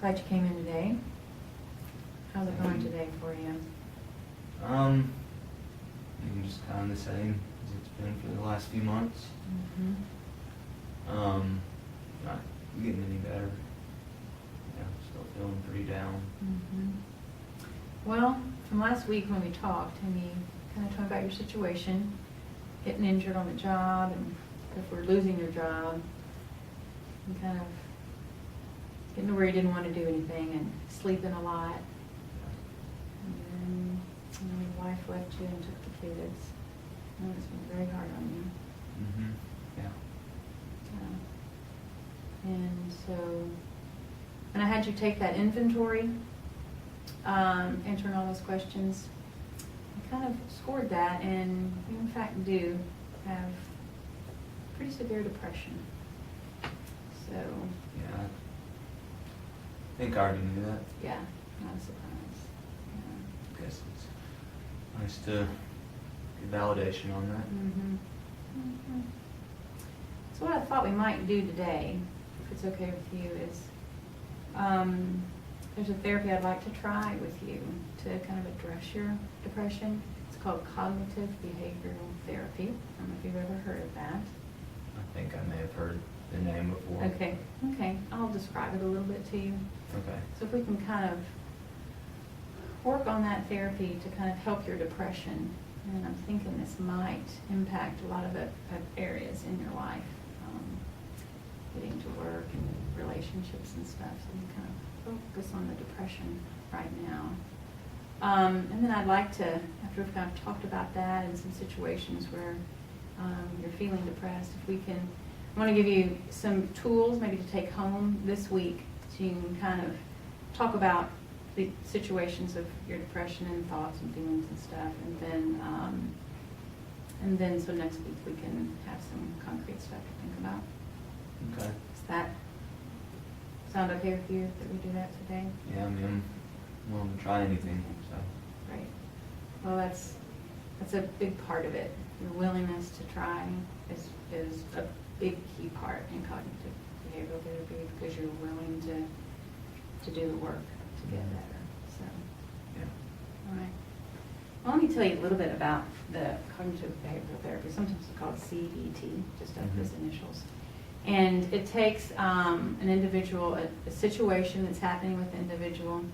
Glad you came in today. How's it going today for you? Just kind of the same as it's been for the last few months. Not getting any better. Yeah, still feeling pretty down. Well, from last week when we talked, and you kind of talked about your situation, getting injured on the job, and if we're losing your job, and kind of getting to where you didn't want to do anything, and sleeping a lot. And then your wife left you and took the kids. And it's been very hard on you. Yeah. And I had you take that inventory, answering all those questions. I kind of scored that, and you in fact do have pretty severe depression. So. Yeah. I think I already knew that. Yeah, not a surprise. Yeah. I guess it's nice to get validation on that. So what I thought we might do today, if it's okay with you, is there's a therapy I'd like to try with you to kind of address your depression. It's called cognitive behavioral therapy. I don't know if you've ever heard of that. I think I may have heard the name before. Okay. I'll describe it a little bit to you. Okay. So if we can kind of work on that therapy to kind of help your depression, and I'm thinking this might impact a lot of areas in your life, getting to work and relationships and stuff, so we kind of focus on the depression right now. And then I'd like to, after we've kind of talked about that and some situations where you're feeling depressed, if we can, I want to give you some tools maybe to take home this week so you can kind of talk about the situations of your depression and thoughts and feelings and stuff, and then so next week we can have some concrete stuff to think about. Okay. Does that sound okay with you that we do that today? Yeah, I mean, I'm willing to try anything, so. Great. Well, that's a big part of it. Your willingness to try is a big key part in cognitive behavioral therapy, because you're willing to do the work to get better. So, Yeah. all right. Well, let me tell you a little bit about the cognitive behavioral therapy. Sometimes it's called CBT, just like those initials. And it takes an individual, a situation that's happening with the individual,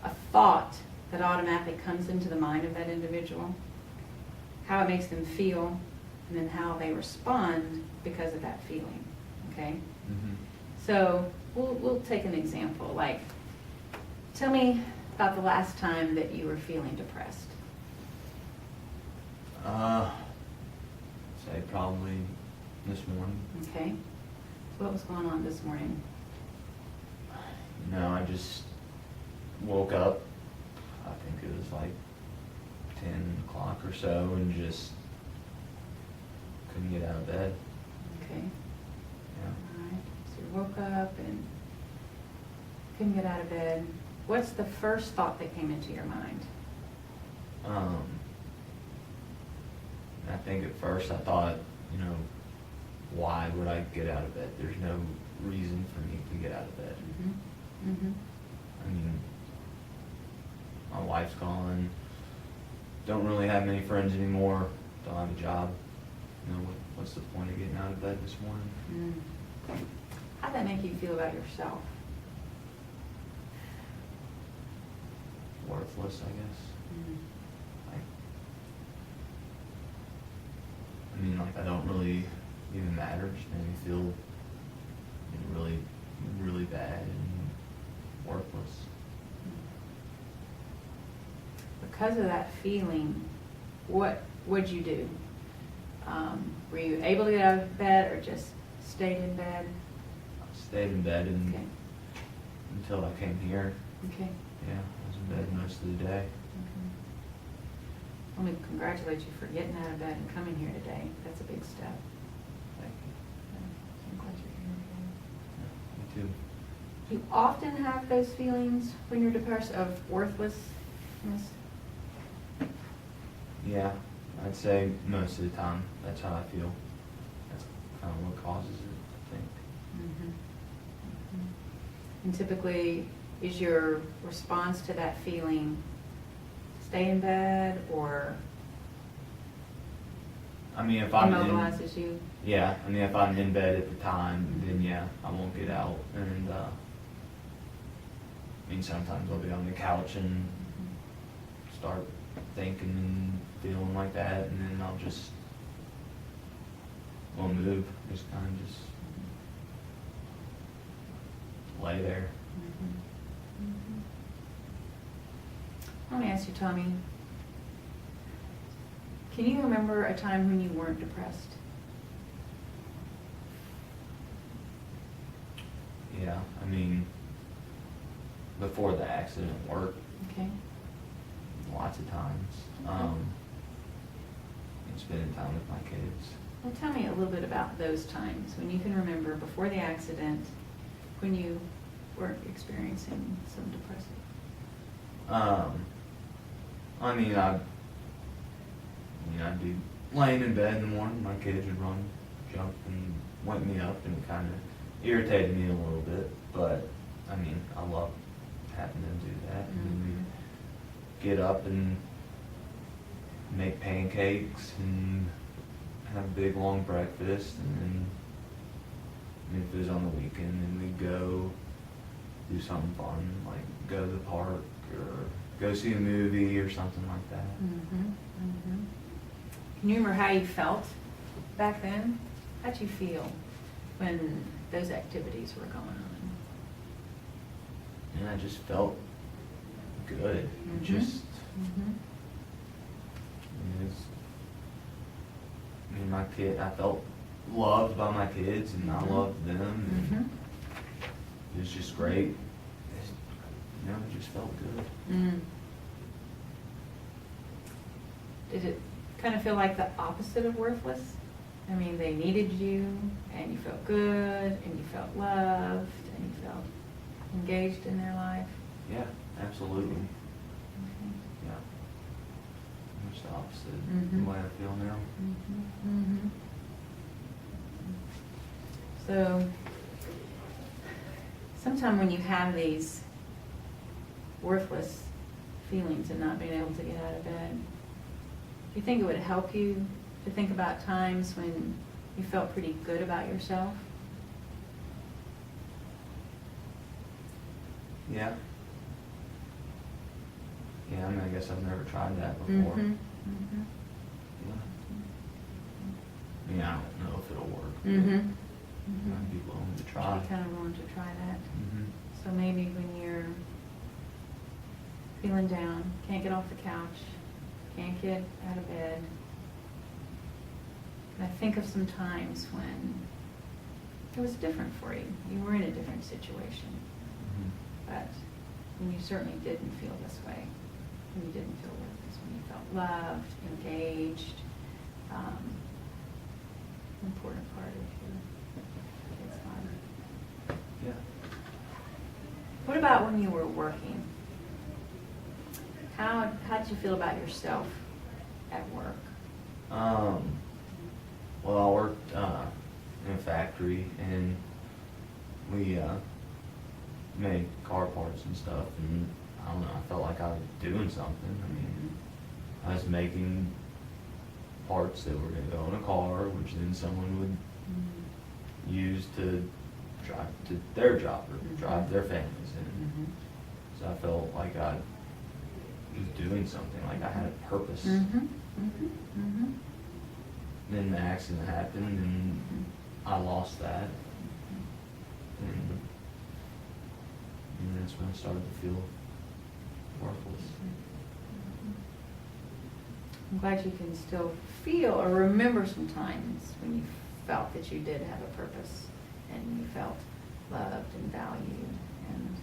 a thought that automatically comes into the mind of that individual, how it makes them feel, and then how they respond because of that feeling. Okay? So we'll take an example. Like, tell me about the last time that you were feeling depressed. Say probably this morning. Okay. So what was going on this morning? I just woke up, I think it was like 10 o'clock or so, and just couldn't get out of bed. Okay. Yeah. All right. So you woke up and couldn't get out of bed. What's the first thought that came into your mind? I think at first I thought, why would I get out of bed? There's no reason for me to get out of bed. I mean, my wife's gone, don't really have many friends anymore, don't have a job. What's the point of getting out of bed this morning? How'd that make you feel about yourself? Worthless, I guess. I don't really even matter. Just made me feel really, really bad and worthless. Because of that feeling, what'd you do? Were you able to get out of bed, or just stayed in bed? I stayed in bed until I came here. Okay. Yeah, I was in bed most of the day. Let me congratulate you for getting out of bed and coming here today. That's a big step. Thank you. I'm glad you're here today. Yeah, me too. Do you often have those feelings when you're depressed of worthlessness? Yeah, I'd say most of the time that's how I feel. That's kind of what causes it, I think. And typically, is your response to that feeling stay in bed or I mean, if I'm immobilizes you? yeah, I mean, if I'm in bed at the time, then yeah, I won't get out. And I mean, sometimes I'll be on the couch and start thinking and feeling like that, and then I'll just won't move, just kind of just lay there. Let me ask you, Tommy, can you remember a time when you weren't depressed? Yeah, I mean, before the accident work, Okay. lots of times. And spending time with my kids. Well, tell me a little bit about those times when you can remember before the accident, when you weren't experiencing some depressive. I mean, I'd be laying in bed in the morning, my kids would run, jump, and wake me up, and it kind of irritated me a little bit, but, I mean, I love having them do that. And then we'd get up and make pancakes and have a big, long breakfast, and then if it was on the weekend, then we'd go do something fun, like go to the park, or go see a movie, or something like that. Can you remember how you felt back then? How'd you feel when those activities were going on? And I just felt good. Just, I mean, I felt loved by my kids, and I loved them, and it was just great. It just felt good. Did it kind of feel like the opposite of worthless? I mean, they needed you, and you felt good, and you felt loved, and you felt engaged in their life? Yeah, absolutely. Yeah. It's the opposite of the way I feel now. So, sometime when you have these worthless feelings and not being able to get out of bed, do you think it would help you to think about times when you felt pretty good about yourself? Yeah. Yeah, I mean, I guess I've never tried that before. Yeah. I mean, I don't know if it'll work. But I'd be willing to try. I'd be kind of willing to try that. So maybe when you're feeling down, can't get off the couch, can't get out of bed, and I think of some times when it was different for you. You were in a different situation. But when you certainly didn't feel this way, when you didn't feel worthless, when you felt loved, engaged, important part of your kids' life. Yeah. What about when you were working? How did you feel about yourself at work? Well, I worked in a factory, and we made car parts and stuff, and I don't know, I felt like I was doing something. I mean, I was making parts that were going to go in a car, which then someone would use to drive to their job or drive their families in. So I felt like I was doing something, like I had a purpose. Then the accident happened, and I lost that. And that's when I started to feel worthless. I'm glad you can still feel or remember some times when you felt that you did have a purpose and you felt loved and valued. And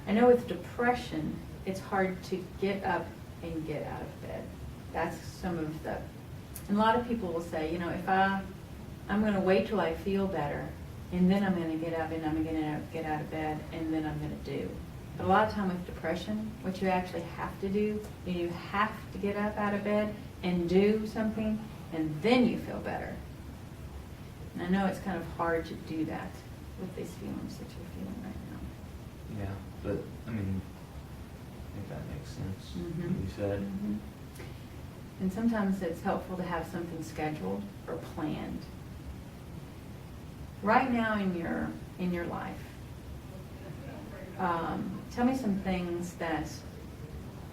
I know with depression, it's hard to get up and get out of bed. That's some of the, and a lot of people will say, if I'm going to wait till I feel better, and then I'm going to get up and I'm going to get out of bed, and then I'm going to do. But a lot of time with depression, what you actually have to do, you have to get up out of bed and do something, and then you feel better. And I know it's kind of hard to do that. with these feelings that you're feeling right now. Yeah, but, I mean, I think that makes sense, Mhm. what you said. Mhm. And sometimes it's helpful to have something scheduled or planned. Right now in your life, tell me some things that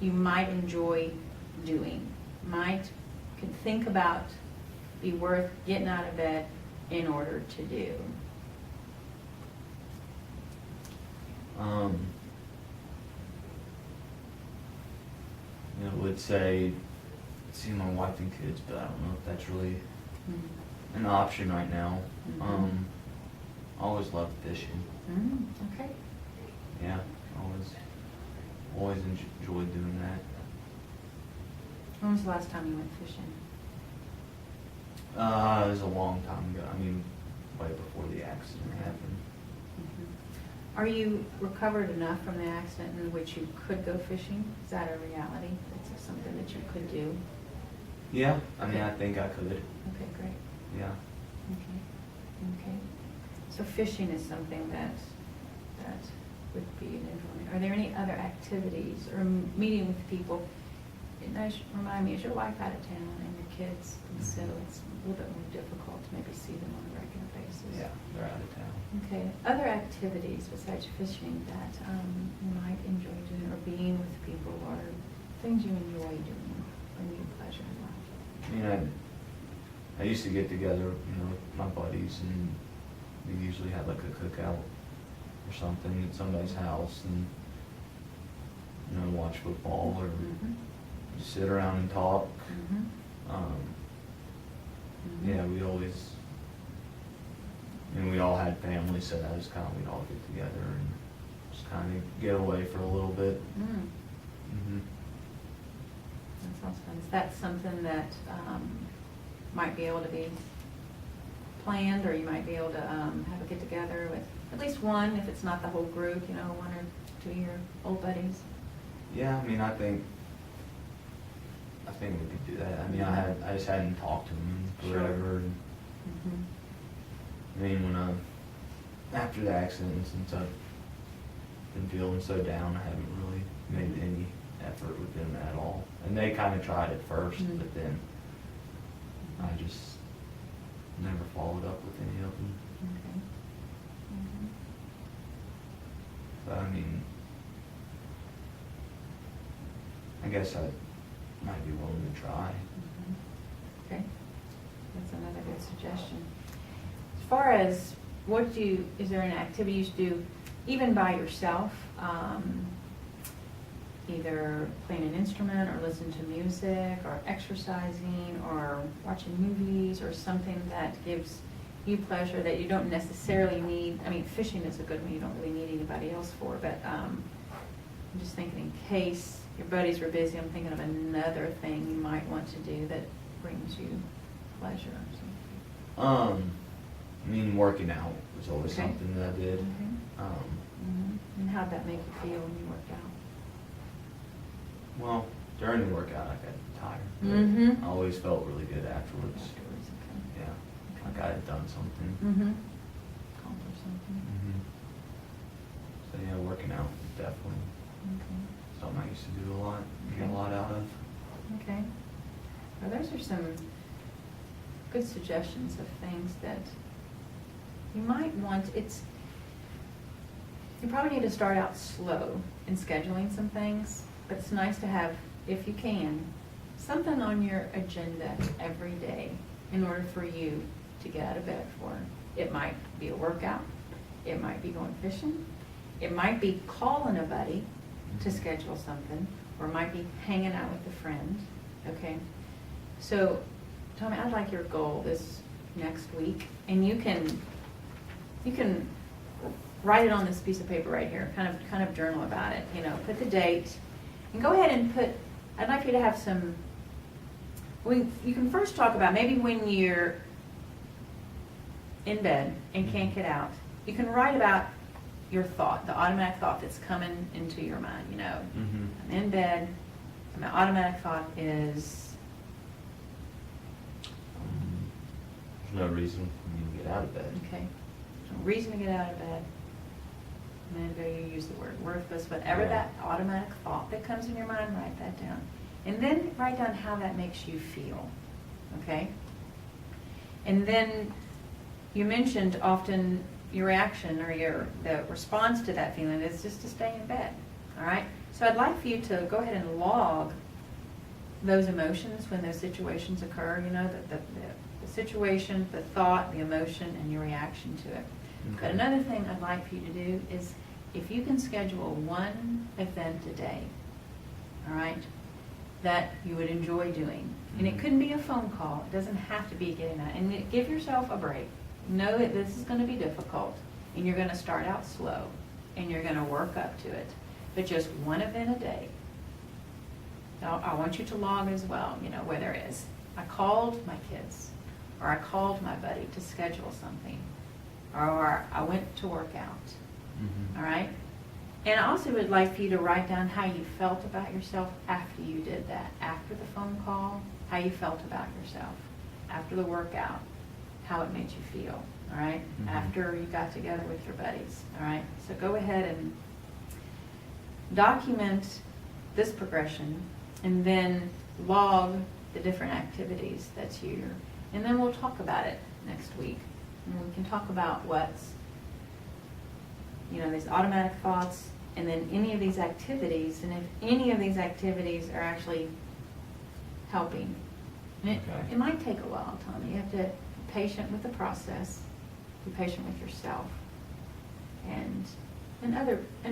you might enjoy doing, could think about, be worth getting out of bed in order to do. You know, would say see my wife and kids, but I don't know if that's really an option right now. Mhm. I always loved fishing. Okay. Yeah, always enjoyed doing that. When was the last time you went fishing? It was a long time ago. I mean, way before the accident happened. Mhm. Are you recovered enough from the accident in which you could go fishing? Is that a reality? Is it something that you could do? Yeah, I mean, Okay. I think I could. Okay, great. Yeah. Okay. Okay. So fishing is something that would be an influence. Are there any other activities or meeting with people? And remind me, is your wife out of town and your kids? And so it's a little bit more difficult to maybe see them on a regular basis. Yeah, they're out of town. Okay. Other activities besides fishing that you might enjoy doing, or being with people, or things you enjoy doing, bring you pleasure in life? I mean, I used to get together, you know, with my buddies, and we usually had like a cookout or something at somebody's house, and you know, watch football or Mhm. just sit around and talk. Mhm. Yeah, we always, and we all had families, so that was kind of, we'd all get together and just kind of get away for a little bit. Mm. Mm-hmm. That sounds fun. Is that something that might be able to be planned, or you might be able to have a get-together with at least one, if it's not the whole group, you know, one or two of your old buddies? Yeah, I mean, I think we could do that. I mean, I just hadn't talked to him in Sure. forever. And, Mhm. I mean, when after the accident, since I've been feeling so down, I haven't really made any effort with them at all. And they kind of tried at first, Mhm. but then I just never followed up with any of them. Okay. Mhm. But I mean, I guess I might be willing to try. Mhm. Okay, that's another good suggestion. As far as is there an activity you do even by yourself? Either playing an instrument or listening to music or exercising or watching movies or something that gives you pleasure that you don't necessarily need. I mean, fishing is a good one you don't really need anybody else for, but I'm just thinking in case your buddies were busy, I'm thinking of another thing you might want to do that brings you pleasure or something. I mean, working out was always Okay. something that I did. Okay. And how'd that make you feel when you worked out? Well, during the workout, I got tired. but Mhm. I always felt really good afterwards. Afterwards, Yeah, like I had done something. okay. Accomplish something. Mm-hmm. So yeah, working out was definitely Okay. something I used to do a lot, get a lot out of. Okay. Well, those are some good suggestions of things that you might want. You probably need to start out slow in scheduling some things, but it's nice to have, if you can, something on your agenda every day in order for you to get out of bed for. It might be a workout, it might be going fishing, it might be calling a buddy to schedule something, or it might be hanging out with a friend, okay? So, Tommy, I'd like your goal this next week, and you can write it on this piece of paper right here, kind of journal about it, you know, put the date, and go ahead and I'd like you to have some, you can first talk about maybe when you're in bed and can't get out, you can write about your thought, the automatic thought that's coming into your mind, you know. Mm-hmm. I'm in bed, and my automatic thought is, There's no reason for me to get out of bed. okay, no reason to get out of bed. A minute ago you used the word worthless, whatever Yeah. that automatic thought that comes in your mind, write that down. And then write down how that makes you feel, okay? And then you mentioned often your reaction or the response to that feeling is just to stay in bed, all right? So I'd like for you to go ahead and log those emotions when those situations occur, you know, the situation, the thought, the emotion, and your reaction to it. Okay. But another thing I'd like for you to do is if you can schedule one event a day, all right, that you would enjoy doing. And it Mhm. couldn't be a phone call. It doesn't have to be getting out. And give yourself a break. Know that this is going to be difficult, and you're going to start out slow, and you're going to work up to it. But just one event a day. Now, I want you to log as well, you know, where there is. I called my kids, or I called my buddy to schedule something, or I went to work out, Mhm. all right? And I also would like for you to write down how you felt about yourself after you did that. After the phone call, how you felt about yourself. After the workout, how it made you feel, all right? Mhm. After you got together with your buddies, all right? So go ahead and document this progression and then log the different activities that's here. And then we'll talk about it next week. And we can talk about what's, you know, these automatic thoughts and then any of these activities, and if any of these activities are actually helping. And Okay. it might take a while, Tommy. You have to be patient with the process, be patient with yourself, and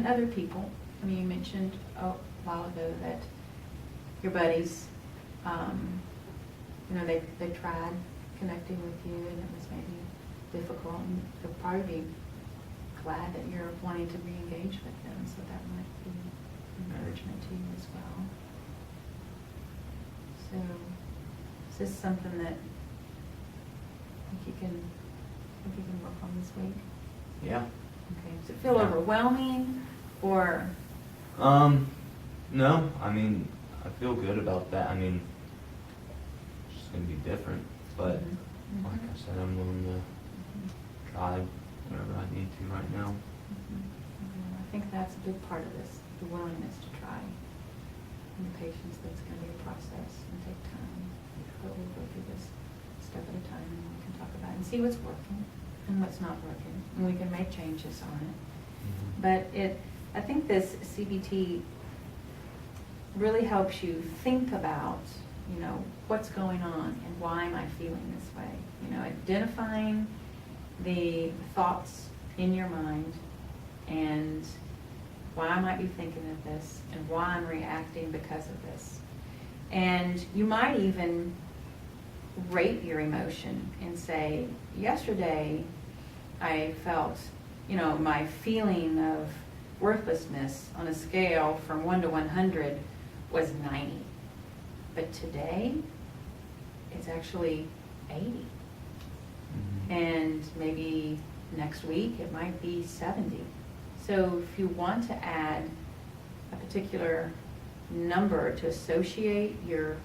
other people. I mean, you mentioned a while ago that your buddies, you know, they tried connecting with you, and it was maybe difficult, and they'll probably be glad that you're wanting to re-engage with them, so that might be encouragement to you as well. So, is this something that you can work on this week? Yeah. Okay. Does it feel Yeah. overwhelming, or? No, I mean, I feel good about that. I mean, it's just gonna be different, but Mhm. like I said, I'm willing to try whatever I need to right now. I think that's a big part of this, the willingness to try, and the patience that's going to be a process and take time. But we'll go through this step at a time, and we can talk about it and see what's working and what's not working, and we can make changes on it. Mhm. But I think this CBT really helps you think about, you know, what's going on and why am I feeling this way. You know, identifying the thoughts in your mind and why I might be thinking of this and why I'm reacting because of this. And you might even rate your emotion and say, yesterday I felt, you know, my feeling of worthlessness on a scale from 1 to 100 was 90. But today, it's actually 80. Mhm. And maybe next week, it might be 70. So if you want to add a particular number to associate the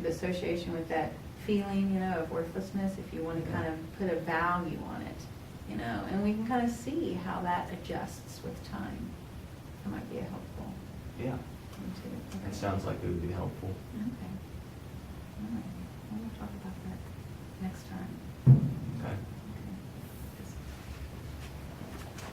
association with that feeling, you know, of worthlessness, if you want to kind of put a value on it, you know, and we can kind of see how that adjusts with time. That might be a helpful Yeah, thing too. it sounds like it would be helpful. Okay. All right. Well, we'll talk about that next time. Okay.